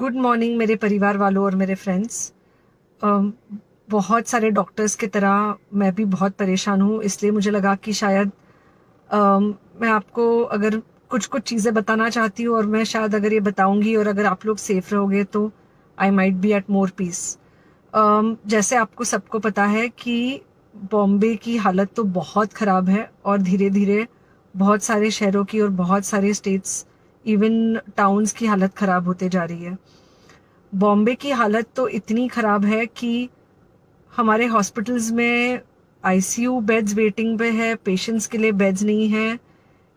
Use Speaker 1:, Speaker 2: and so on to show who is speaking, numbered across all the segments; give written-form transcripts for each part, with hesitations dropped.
Speaker 1: Good morning मेरे परिवार वालों और मेरे फ्रेंड्स। बहुत सारे डॉक्टर्स की तरह मैं भी बहुत परेशान हूँ, इसलिए मुझे लगा कि शायद मैं आपको अगर कुछ कुछ चीज़ें बताना चाहती हूँ और मैं शायद अगर ये बताऊँगी और अगर आप लोग सेफ रहोगे तो I might be at more peace. जैसे आपको सबको पता है कि बॉम्बे की हालत तो बहुत ख़राब है और धीरे धीरे बहुत सारे शहरों की और बहुत सारे स्टेट्स इवन टाउन्स की हालत ख़राब होते जा रही है। बॉम्बे की हालत तो इतनी ख़राब है कि हमारे हॉस्पिटल्स में आईसीयू बेड्स वेटिंग पे है, पेशेंट्स के लिए बेड्स नहीं है।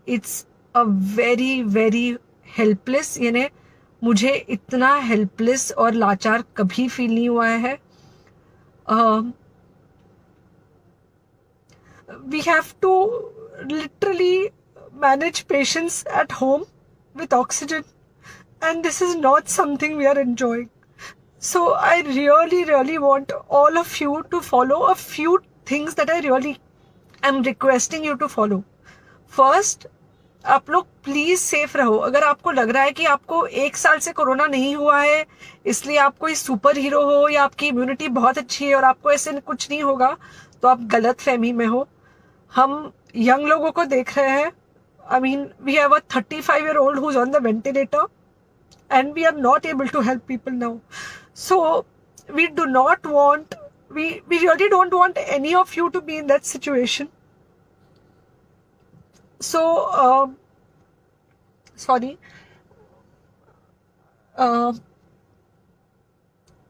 Speaker 1: It's a very very helpless, यानी मुझे इतना हेल्पलेस और लाचार कभी फील नहीं हुआ है। We have to literally manage patients at home with oxygen, and this is not something we are enjoying. So I really want all of you to follow a few things that I really am requesting you to follow. First, आप लोग please safe रहो। अगर आपको लग रहा है कि आपको 1 साल से कोरोना नहीं हुआ है इसलिए आप कोई सुपर हीरो हो या आपकी इम्यूनिटी बहुत अच्छी है और आपको ऐसे कुछ नहीं होगा, तो आप गलत फहमी में हो। हम यंग लोगों को देख रहे हैं। I mean, we have a 35-year-old who's on the ventilator and we are not able to help people now. So we do not want, we really don't want any of you to be in that situation. So, sorry.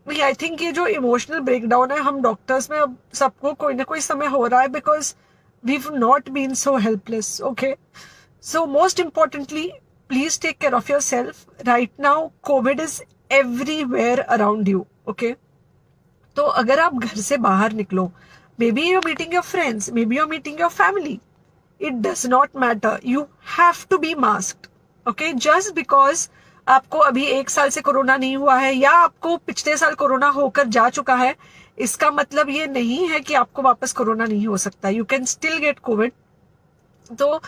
Speaker 1: I think ये जो emotional breakdown है हम doctors में अब सबको कोई ना कोई समय हो रहा है because we have not been so helpless. Okay, so most importantly please take care of yourself. Right now COVID is everywhere around you. Okay, तो अगर आप घर से बाहर निकलो, maybe you meeting your friends, maybe you meeting your family, it does not matter, you have to be masked. Okay, just because आपको अभी 1 साल से कोरोना नहीं हुआ है या आपको पिछले साल कोरोना होकर जा चुका है, इसका मतलब ये नहीं है कि आपको वापस कोरोना नहीं हो सकता। You can still get covid. तो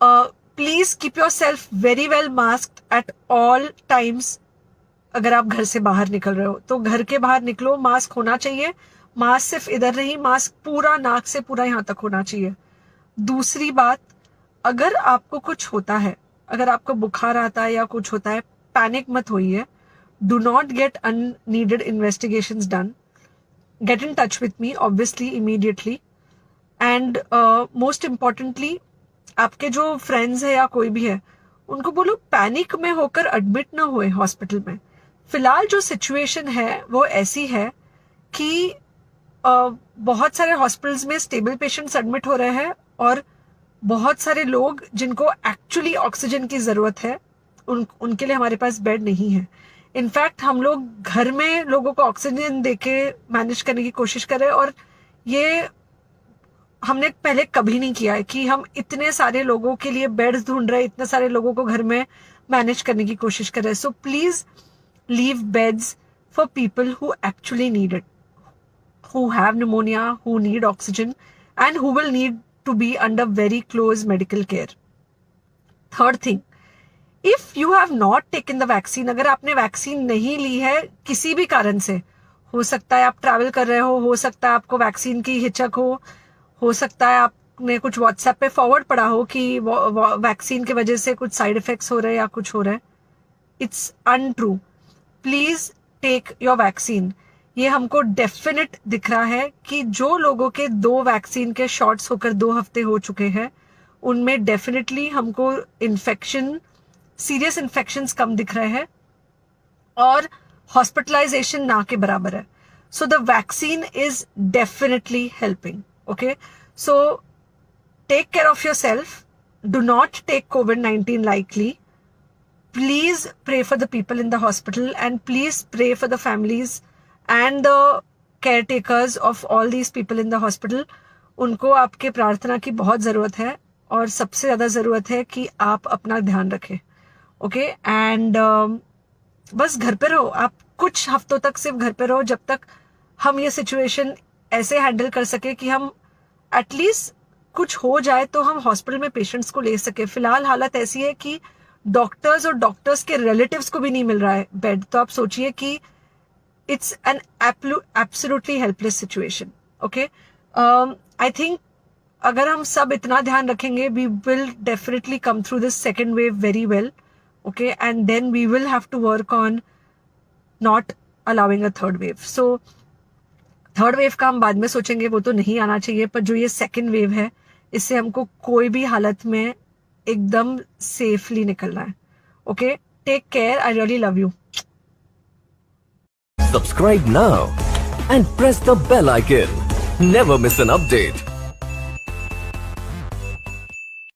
Speaker 1: please keep yourself very well masked at all times. अगर आप घर से बाहर निकल रहे हो तो घर के बाहर निकलो, मास्क होना चाहिए। मास्क सिर्फ इधर नहीं, मास्क पूरा नाक से पूरा यहाँ तक होना चाहिए। दूसरी बात, अगर आपको कुछ होता है, अगर आपको बुखार आता है या कुछ होता है, पैनिक मत होइए। Do not get unneeded investigations done. Get in touch with me obviously immediately. And most importantly, आपके जो फ्रेंड्स है या कोई भी है उनको बोलो पैनिक में होकर एडमिट ना हुए हॉस्पिटल में। फिलहाल जो सिचुएशन है वो ऐसी है कि बहुत सारे हॉस्पिटल्स में स्टेबल पेशेंट्स एडमिट हो रहे हैं और बहुत सारे लोग जिनको एक्चुअली ऑक्सीजन की जरूरत है उनके लिए हमारे पास बेड नहीं है। इनफैक्ट हम लोग घर में लोगों को ऑक्सीजन देके मैनेज करने की कोशिश कर रहे हैं और ये हमने पहले कभी नहीं किया है कि हम इतने सारे लोगों के लिए बेड्स ढूंढ रहे हैं, इतने सारे लोगों को घर में मैनेज करने की कोशिश कर रहे हैं। So please leave beds for people who actually need it, who have pneumonia, who need oxygen, and who will need to be under very close medical care. Third thing, if you have not taken the vaccine, अगर आपने vaccine नहीं ली है किसी भी कारण से, हो सकता है आप ट्रैवल कर रहे हो सकता है आपको वैक्सीन की हिचक हो सकता है आपने कुछ व्हाट्सएप पे फॉरवर्ड पढ़ा हो कि वैक्सीन की वजह से कुछ साइड इफेक्ट्स हो रहे हैं या कुछ हो रहा है। It's untrue. Please take your vaccine. ये हमको डेफिनेट दिख रहा है कि जो लोगों के 2 वैक्सीन के शॉट्स होकर 2 हफ्ते हो चुके हैं उनमें डेफिनेटली हमको इन्फेक्शन, सीरियस इन्फेक्शंस कम दिख रहे हैं और हॉस्पिटलाइजेशन ना के बराबर है। So the vaccine is definitely helping. Okay, so take care of yourself, do not take COVID-19 lightly. Please pray for the people in the hospital and please pray for the families and the caretakers of all these people in the hospital. उनको आपके प्रार्थना की बहुत ज़रूरत है और सबसे ज़्यादा ज़रूरत है कि आप अपना ध्यान रखें। ओके, एंड बस घर पे रहो। आप कुछ हफ्तों तक सिर्फ घर पे रहो जब तक हम ये सिचुएशन ऐसे हैंडल कर सके कि हम एटलीस्ट कुछ हो जाए तो हम हॉस्पिटल में पेशेंट्स को ले सके। फिलहाल हालत ऐसी है कि डॉक्टर्स और डॉक्टर्स के रिलेटिव्स को भी नहीं मिल रहा है बेड, तो आप सोचिए कि it's an absolutely helpless situation. Okay, I think अगर हम सब इतना ध्यान रखेंगे, we will definitely come through this second wave very well. Okay, and then we will have to work on not allowing a third wave. So third wave का हम बाद में सोचेंगे, वो तो नहीं आना चाहिए, पर जो ये सेकेंड वेव है इससे हमको कोई भी हालत में एकदम सेफली निकलना है. Okay, take care, I really love you.
Speaker 2: Subscribe now and press the bell icon. Never miss an update.